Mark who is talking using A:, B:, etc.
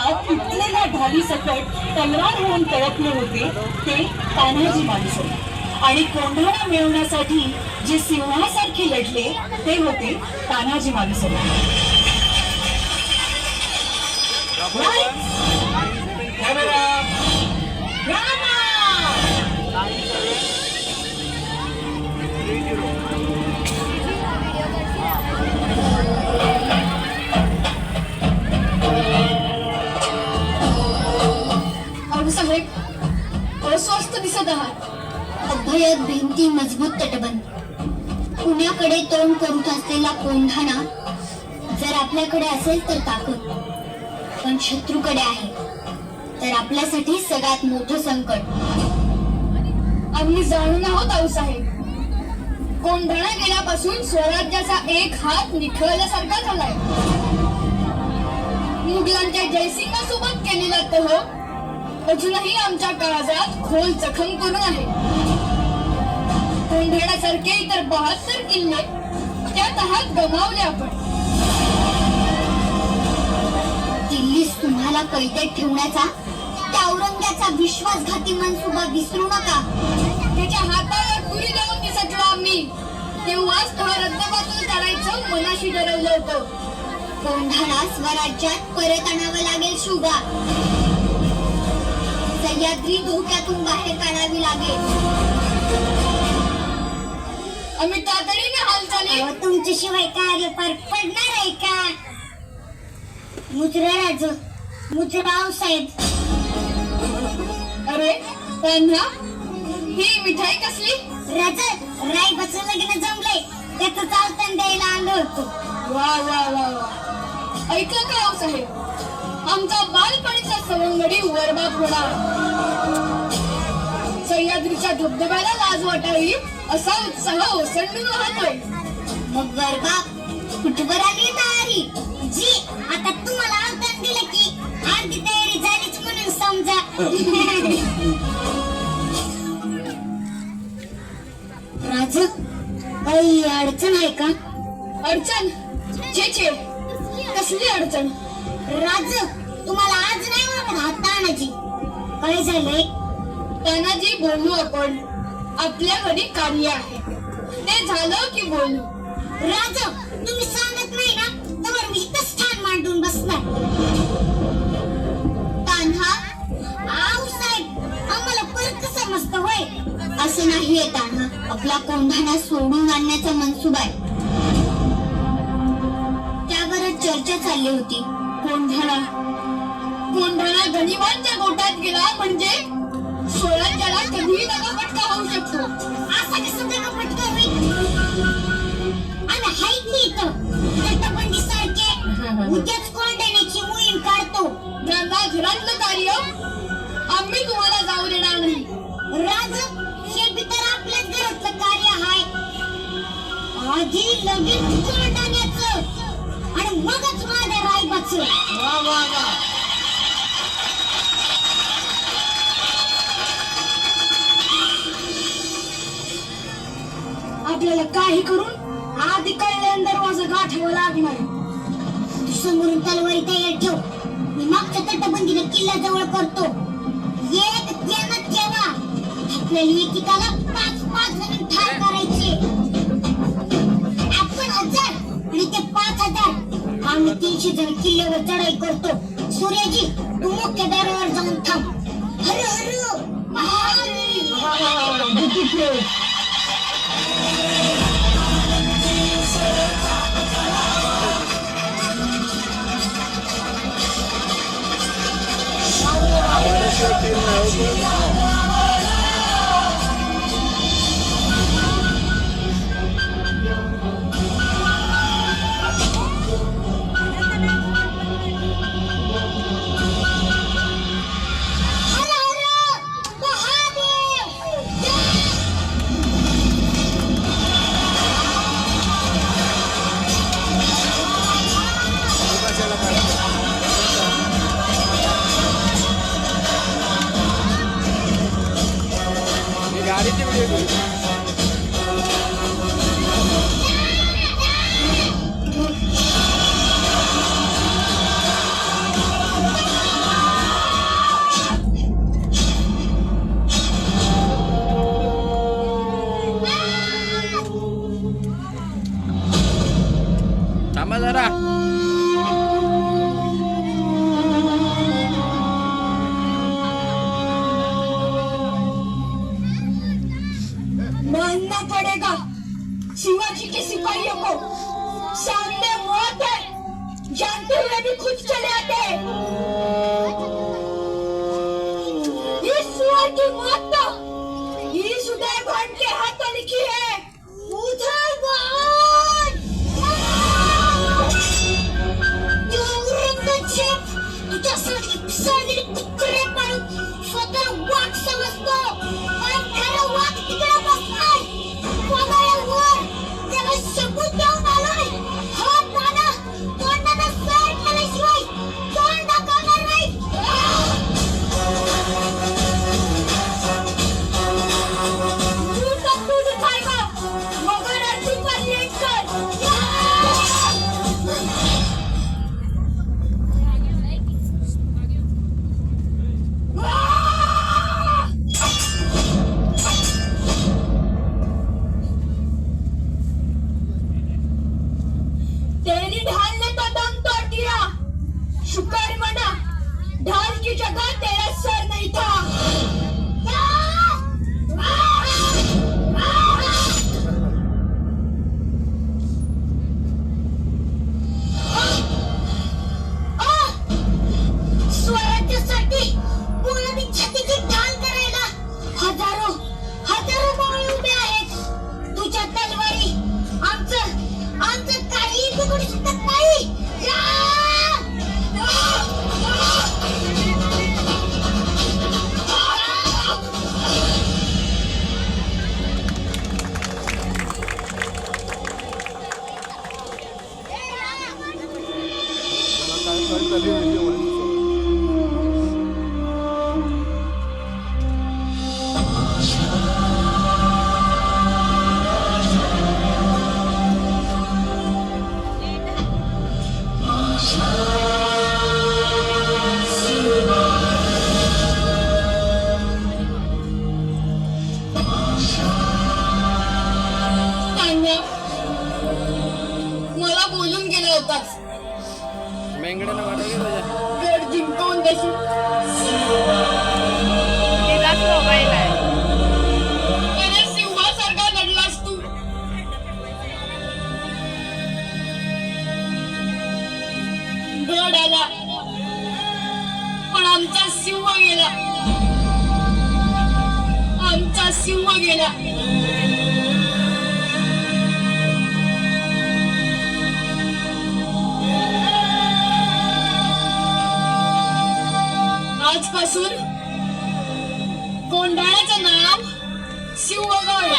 A: रक्तात तुटलेल्या ढाली सकट तलवार होऊन तळपले होते ते तान्हाजी मालुसरे. आणि कोंढाणा मिळवण्यासाठी जे सिंहासारखे लढले ते होते तान्हाजी मालुसरे.
B: अस्वस्थ दिसत आहात. अभयद भिंती मजबूत तटबंद, पुण्याकडे तोंड करून असलेला कोंढाणा जर आपल्याकडे असेल तर ताकद, पण शत्रूकडे आहे तर आपल्यासाठी सगळ्यात मोठं संकट. आम्ही जाणून आहोत आऊसाहेब, कोंढाणा गेल्यापासून स्वराज्याचा एक हात निखळल्यासारखा झालाय. मुघलांच्या जयसिंगासोबत केलेला तह अजूनही आमच्या काळजात खोल जखम करून आहे. कोंढाण्यासारखे इतर 72 किल्ले त्या तहात गमावले आपण. दिल्लीस तुम्हाला कैदेत ठेवण्याचा त्या औरंग्याचा विश्वासघाती मनसुबा विसरू नका. त्याच्या हातावर तुरी देऊन निसटलो आम्ही, तेव्हाच थोडं रद्दबातल करायचं मनाशी ठरवलं होतं. कोंढाणा स्वराज्यात परत आणावं लागेल शुभा. सह्याद्री धोक्यातून बाहेर काढावी लागेल. आम्ही तातडीने हालचाली. तुमच्याशिवाय कार्य पार पडणार आहे का? मुजरा राज, मुजरा आऊसाहेब. अरे तान्हा, ही मिठाई कसली? राज, रायबाचं लग्न जमलंय, त्याचं चालताना द्यायला आलो होतो. वा वा वा वा. ऐकलं का आऊसाहेब, आमचा बालपणीचा सवंगडी वरबाप होणार. सह्याद्रीच्या धबधब्याला लाज वाटावी असा उत्साह ओसंडून वाहतोय. मग वरबाप कुठवर आली तयारी जी? आता तुम्हाला आव्हान दिलं की अर्धी तयारी झालीच म्हणून समजा. राज, काही अडचण आहे का? अडचण? छे छे, कसली अडचण? राज, तुम्हाला आज नाही म्हणत हात तानाजी. काय झालंय? तानाजी, बोलू आपण. आपल्या घरी कार्य आहे, ते झालं की बोलू. राज, तुम्ही सांगत नाही ना तर मी इथंच ठाण मांडून बसणार. तान्हा, आऊसाहेब, आम्हाला परत कसं समजतं होय? असं नाहीये तान्हा, आपला कोंढाणा सोडून आणण्याचा मनसुबा आहे. त्यावरच चर्चा चालली होती. कोंढाणा गनिमांच्या गोटात गेला म्हणजे स्वराज्याला कधीही नकापटका होऊ शकतो. असा कसं नकापटका होईल? आणि हाईत मी इथं तटबंदी सारखे उद्याच कोंढाण्याची मोहीम काढतो. ज्यांना घरातलं कार्य आम्ही तुम्हाला जाऊ देणार नाही. राज, हे बी तर आपल्याच घरातलं कार्य आहे. आधी लगेच कोंढाण्याचं आणि मगच माझ्या रायबाचं. वा वा वा. आपल्याला काही करून आधी कळल्यान दरवाजा गाठावा लागणार. समोरून तलवारी तयार ठेव. मी मागच्या तटबंदीला किल्ल्याजवळ करतो. एक ध्यानात ठेवा, आपल्याला एकेकाला 5-5 जण ठार करायचे. आपण 1000 आणि ते 5000. आम्ही 300 जण किल्ल्यावर चढाई करतो. सूर्याजी, तू मुख्य दारावर जाऊन थांब. हर हर महादेव. भी खुद चले आते हैं। इस सुअर की मौत तो इस उदय भान के हाथों लिखी है। उदय भान तुझ्यासारखे पिसाळलेले कुत्रे पाळून स्वतः वाघ समजतो आणि खरं वाघ तिकडे बसलाय पगारावर. त्याला शपथ देऊन आलोय, हा नाना तोंडाला सर केल्याशिवाय तोंड दाखवणार नाही. तू काय का मगर आरती पाहिजे कर. तेरी ढाल ने तो दम तोड़ दिया. शुक्र मना ढाल की जगह तेरा सर नहीं था. स्वराज्यासाठी मुलांनी छातीची ढाल करायला हजारो हजारो मावळे उभे आहेत. तुझ्या तलवारी आमचं काही बिघडू शकत नाही. मला बोलून गेला होतास
C: मेंगड्यानं वाटवली तुझ्या
B: गड जिंकवून देशील.
D: तिलाच मोबाईल आहे.
B: अरे सिंहासारखा लढलास तू. गड आला पण आमचा सिंह गेला. आमचा सिंह गेला. आजपासून कोंढाण्याचं नाव शिवगड.